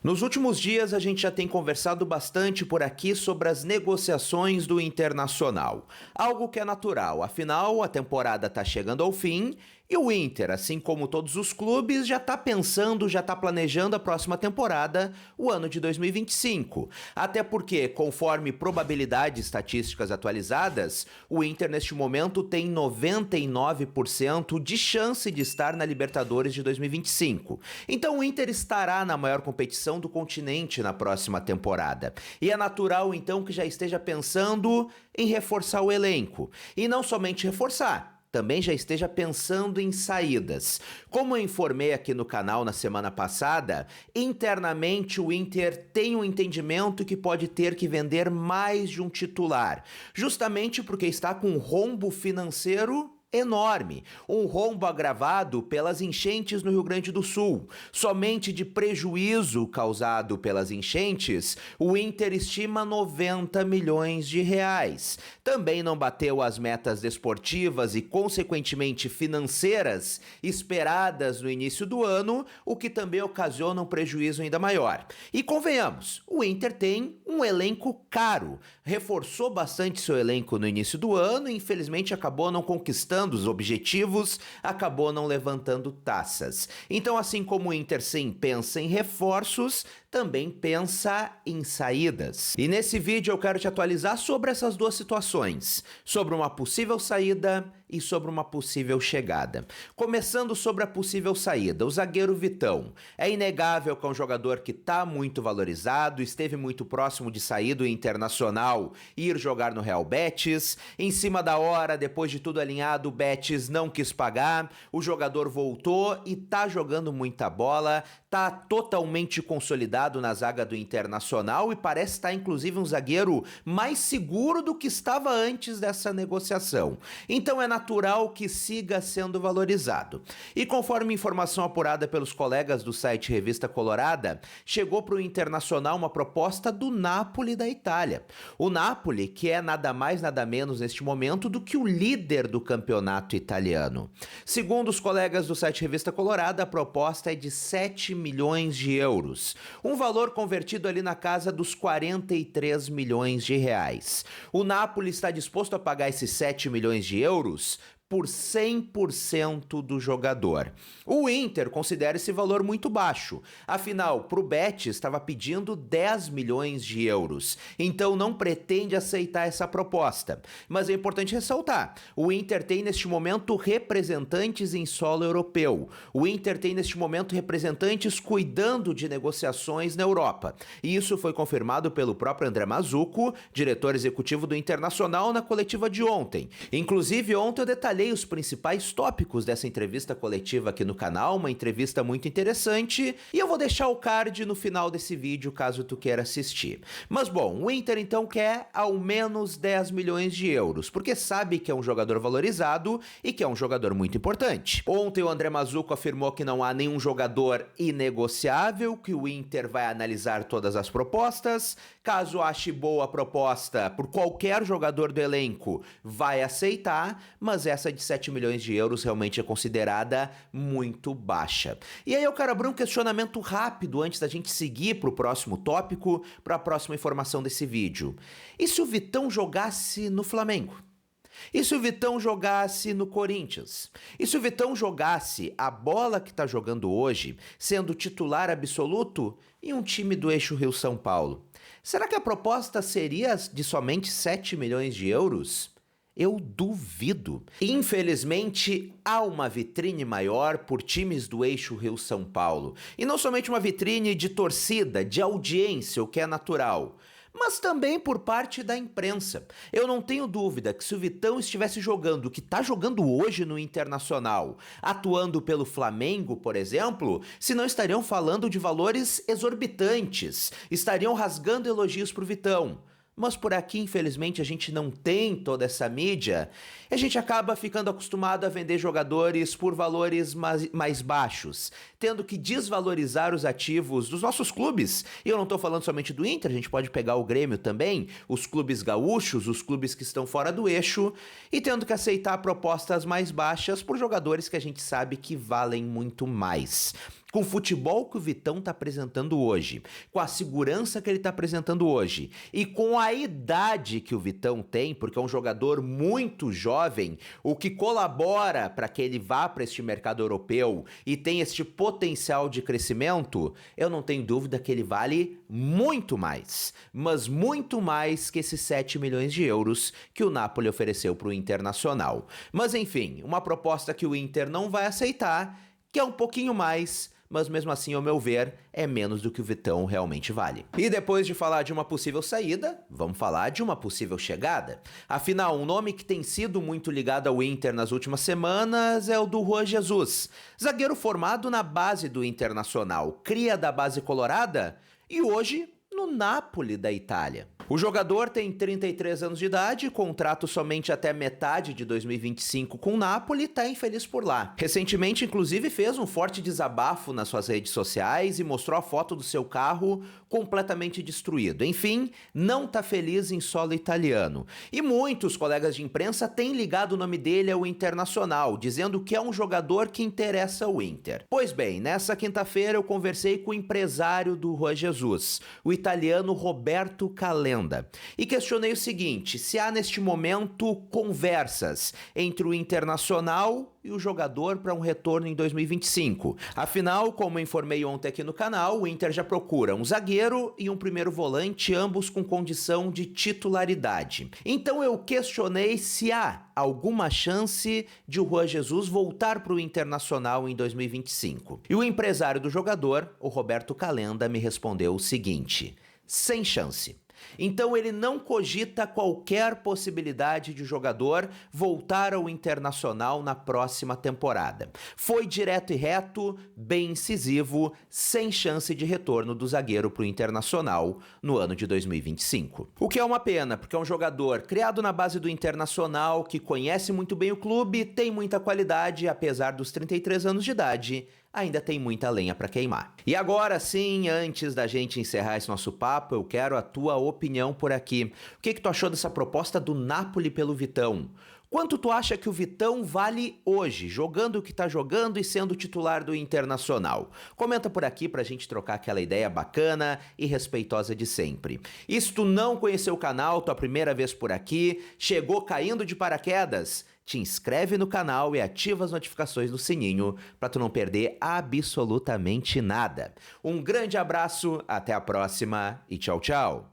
Nos últimos dias, a gente já tem conversado bastante por aqui sobre as negociações do Internacional. Algo que é natural, afinal, a temporada está chegando ao fim e o Inter, assim como todos os clubes, já está pensando, já está planejando a próxima temporada, o ano de 2025. Até porque, conforme probabilidades estatísticas atualizadas, o Inter neste momento tem 99% de chance de estar na Libertadores de 2025. Então o Inter estará na maior competição do continente na próxima temporada. E é natural então que já esteja pensando em reforçar o elenco. E não somente reforçar, também já esteja pensando em saídas. Como eu informei aqui no canal na semana passada, internamente o Inter tem um entendimento que pode ter que vender mais de um titular, justamente porque está com um rombo financeiro enorme, um rombo agravado pelas enchentes no Rio Grande do Sul. Somente de prejuízo causado pelas enchentes, o Inter estima 90 milhões de reais. Também não bateu as metas desportivas e, consequentemente, financeiras esperadas no início do ano, o que também ocasiona um prejuízo ainda maior. E convenhamos, o Inter tem um elenco caro, reforçou bastante seu elenco no início do ano e, infelizmente, acabou não conquistando os objetivos, acabou não levantando taças. Então, assim como o Inter sim pensa em reforços, também pensa em saídas. E nesse vídeo eu quero te atualizar sobre essas duas situações, sobre uma possível saída e sobre uma possível chegada. Começando sobre a possível saída, o zagueiro Vitão. É inegável que é um jogador que está muito valorizado, esteve muito próximo de sair do Internacional e ir jogar no Real Betis. Em cima da hora, depois de tudo alinhado, o Betis não quis pagar, o jogador voltou e tá jogando muita bola, tá totalmente consolidado na zaga do Internacional e parece estar inclusive um zagueiro mais seguro do que estava antes dessa negociação. Então é natural que siga sendo valorizado. E conforme informação apurada pelos colegas do site Revista Colorada, chegou para o Internacional uma proposta do Napoli da Itália. O Napoli, que é nada mais nada menos neste momento do que o líder do campeonato italiano. Segundo os colegas do site Revista Colorada, a proposta é de 7 milhões de euros. Um valor convertido ali na casa dos 43 milhões de reais. O Napoli está disposto a pagar esses 7 milhões de euros por 100% do jogador. O Inter considera esse valor muito baixo. Afinal, para o Betis estava pedindo 10 milhões de euros. Então não pretende aceitar essa proposta. Mas é importante ressaltar, o Inter tem neste momento representantes em solo europeu. O Inter tem neste momento representantes cuidando de negociações na Europa. E isso foi confirmado pelo próprio André Mazzucco, diretor executivo do Internacional, na coletiva de ontem. Inclusive, ontem eu detalhei os principais tópicos dessa entrevista coletiva aqui no canal, uma entrevista muito interessante, e eu vou deixar o card no final desse vídeo caso tu queira assistir. Mas bom, o Inter então quer ao menos 10 milhões de euros, porque sabe que é um jogador valorizado e que é um jogador muito importante. Ontem o André Mazzucco afirmou que não há nenhum jogador inegociável, que o Inter vai analisar todas as propostas, caso ache boa a proposta por qualquer jogador do elenco, vai aceitar, mas essa de 7 milhões de euros realmente é considerada muito baixa. E aí eu quero abrir um questionamento rápido antes da gente seguir para o próximo tópico, para a próxima informação desse vídeo. E se o Vitão jogasse no Flamengo? E se o Vitão jogasse no Corinthians? E se o Vitão jogasse a bola que está jogando hoje, sendo titular absoluto em um time do eixo Rio-São Paulo? Será que a proposta seria de somente 7 milhões de euros? Eu duvido. Infelizmente, há uma vitrine maior por times do eixo Rio-São Paulo. E não somente uma vitrine de torcida, de audiência, o que é natural, mas também por parte da imprensa. Eu não tenho dúvida que se o Vitão estivesse jogando o que está jogando hoje no Internacional, atuando pelo Flamengo, por exemplo, se não estariam falando de valores exorbitantes, estariam rasgando elogios para o Vitão. Mas por aqui, infelizmente, a gente não tem toda essa mídia e a gente acaba ficando acostumado a vender jogadores por valores mais baixos, tendo que desvalorizar os ativos dos nossos clubes. E eu não estou falando somente do Inter, a gente pode pegar o Grêmio também, os clubes gaúchos, os clubes que estão fora do eixo, e tendo que aceitar propostas mais baixas por jogadores que a gente sabe que valem muito mais. Com o futebol que o Vitão está apresentando hoje, com a segurança que ele está apresentando hoje e com a idade que o Vitão tem, porque é um jogador muito jovem, o que colabora para que ele vá para este mercado europeu e tenha este potencial de crescimento, eu não tenho dúvida que ele vale muito mais, mas muito mais que esses 7 milhões de euros que o Napoli ofereceu para o Internacional. Mas enfim, uma proposta que o Inter não vai aceitar, que é um pouquinho mais, mas mesmo assim, ao meu ver, é menos do que o Vitão realmente vale. E depois de falar de uma possível saída, vamos falar de uma possível chegada. Afinal, um nome que tem sido muito ligado ao Inter nas últimas semanas é o do Juan Jesus, zagueiro formado na base do Internacional, cria da base colorada e hoje no Napoli da Itália. O jogador tem 33 anos de idade, contrato somente até metade de 2025 com o Napoli e tá infeliz por lá. Recentemente, inclusive, fez um forte desabafo nas suas redes sociais e mostrou a foto do seu carro completamente destruído. Enfim, não tá feliz em solo italiano. E muitos colegas de imprensa têm ligado o nome dele ao Internacional, dizendo que é um jogador que interessa ao Inter. Pois bem, nessa quinta-feira eu conversei com o empresário do Juan Jesus, o italiano Roberto Calenda, e questionei o seguinte: se há neste momento conversas entre o Internacional e o jogador para um retorno em 2025. Afinal, como informei ontem aqui no canal, o Inter já procura um zagueiro e um primeiro volante, ambos com condição de titularidade. Então eu questionei se há alguma chance de o Juan Jesus voltar para o Internacional em 2025. E o empresário do jogador, o Roberto Calenda, me respondeu o seguinte: sem chance. Então ele não cogita qualquer possibilidade de o jogador voltar ao Internacional na próxima temporada. Foi direto e reto, bem incisivo, sem chance de retorno do zagueiro para o Internacional no ano de 2025. O que é uma pena, porque é um jogador criado na base do Internacional, que conhece muito bem o clube, tem muita qualidade, apesar dos 33 anos de idade, ainda tem muita lenha para queimar. E agora sim, antes da gente encerrar esse nosso papo, eu quero a tua opinião por aqui. O que tu achou dessa proposta do Napoli pelo Vitão? Quanto tu acha que o Vitão vale hoje, jogando o que tá jogando e sendo titular do Internacional? Comenta por aqui pra gente trocar aquela ideia bacana e respeitosa de sempre. E se tu não conheceu o canal, tua primeira vez por aqui, chegou caindo de paraquedas, te inscreve no canal e ativa as notificações do sininho para tu não perder absolutamente nada. Um grande abraço, até a próxima e tchau, tchau!